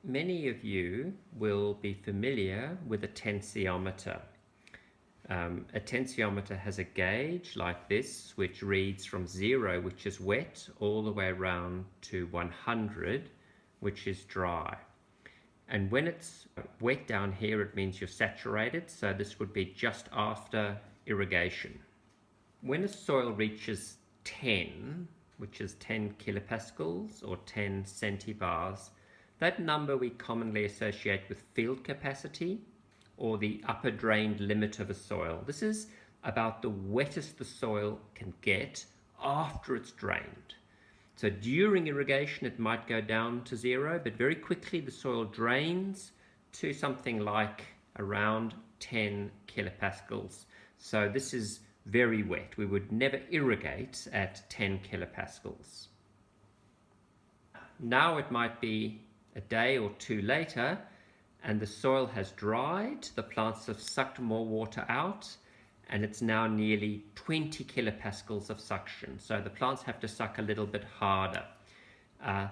Many of you will be familiar with a tensiometer. A tensiometer has a gauge like this, which reads from 0, which is wet, all the way around to 100, which is dry. And when it's wet down here, it means you're saturated, so this would be just after irrigation. When a soil reaches 10, which is 10 kilopascals or 10 centibars, that number we commonly associate with field capacity or the upper drained limit of a soil. This is about the wettest the soil can get after it's drained. So during irrigation it might go down to 0, but very quickly the soil drains to something like around 10 kilopascals. So this is very wet. We would never irrigate at 10 kilopascals. Now it might be a day or two later and the soil has dried, the plants have sucked more water out, and it's now nearly 20 kilopascals of suction. So the plants have to suck a little bit harder.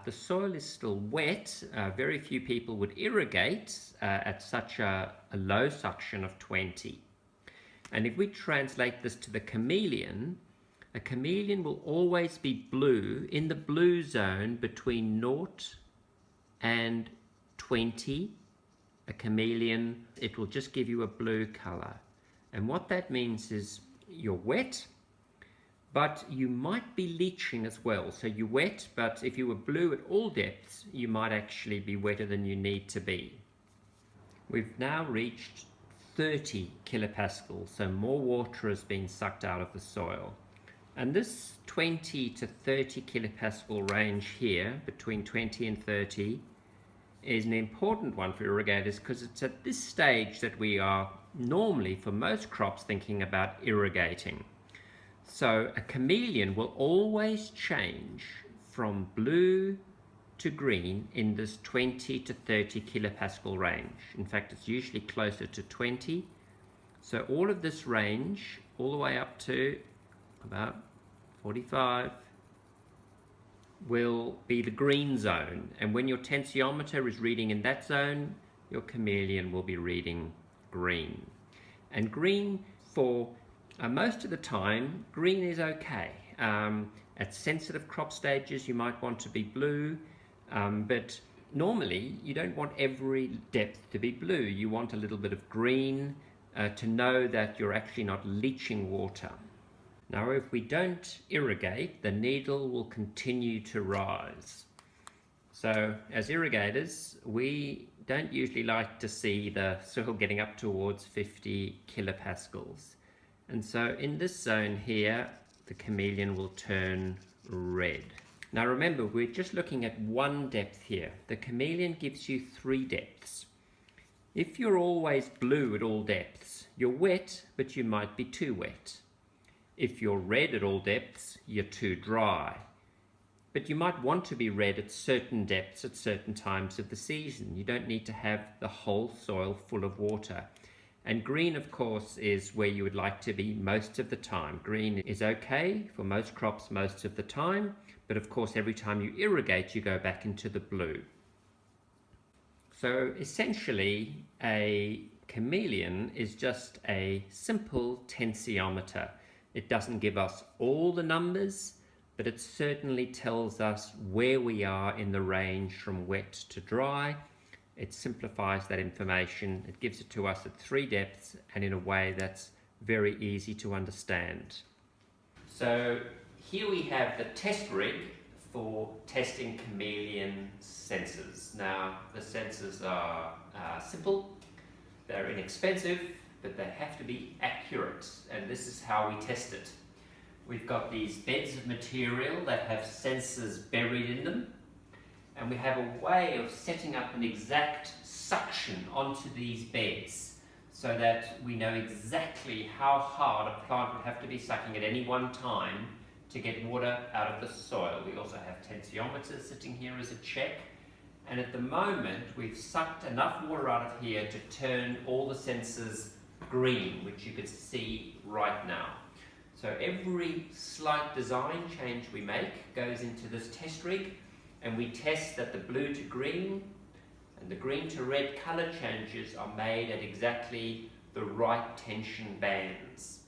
The soil is still wet. Very few people would irrigate at such a low suction of 20. And if we translate this to the chameleon, a chameleon will always be blue, in the blue zone between 0 and 20. A chameleon, it will just give you a blue color. And what that means is you're wet, but you might be leaching as well. So you're wet, but if you were blue at all depths, you might actually be wetter than you need to be. We've now reached 30 kilopascals, so more water has been sucked out of the soil. And this 20 to 30 kilopascal range here, between 20 and 30, is an important one for irrigators because it's at this stage that we are normally, for most crops, thinking about irrigating. So a chameleon will always change from blue to green in this 20 to 30 kilopascal range. In fact, it's usually closer to 20. So all of this range, all the way up to about 45, will be the green zone. And when your tensiometer is reading in that zone, your chameleon will be reading green. And green, for most of the time, green is okay. At sensitive crop stages, you might want to be blue, but normally you don't want every depth to be blue. You want a little bit of green to know that you're actually not leaching water. Now, if we don't irrigate, the needle will continue to rise. So as irrigators, we don't usually like to see the soil getting up towards 50 kilopascals. And so in this zone here, the chameleon will turn red. Now remember, we're just looking at one depth here. The chameleon gives you 3 depths. If you're always blue at all depths, you're wet, but you might be too wet. If you're red at all depths, you're too dry. But you might want to be red at certain depths at certain times of the season. You don't need to have the whole soil full of water. And green, of course, is where you would like to be most of the time. Green is okay for most crops most of the time, but of course every time you irrigate, you go back into the blue. So essentially, a chameleon is just a simple tensiometer. It doesn't give us all the numbers, but it certainly tells us where we are in the range from wet to dry. It simplifies that information. It gives it to us at 3 depths and in a way that's very easy to understand. So here we have the test rig for testing chameleon sensors. Now, the sensors are simple, they're inexpensive, but they have to be accurate, and this is how we test it. We've got these beds of material that have sensors buried in them, and we have a way of setting up an exact suction onto these beds so that we know exactly how hard a plant would have to be sucking at any one time to get water out of the soil. We also have tensiometers sitting here as a check. And at the moment, we've sucked enough water out of here to turn all the sensors green, which you can see right now. So every slight design change we make goes into this test rig, and we test that the blue to green And the green to red color changes are made at exactly the right tension bands.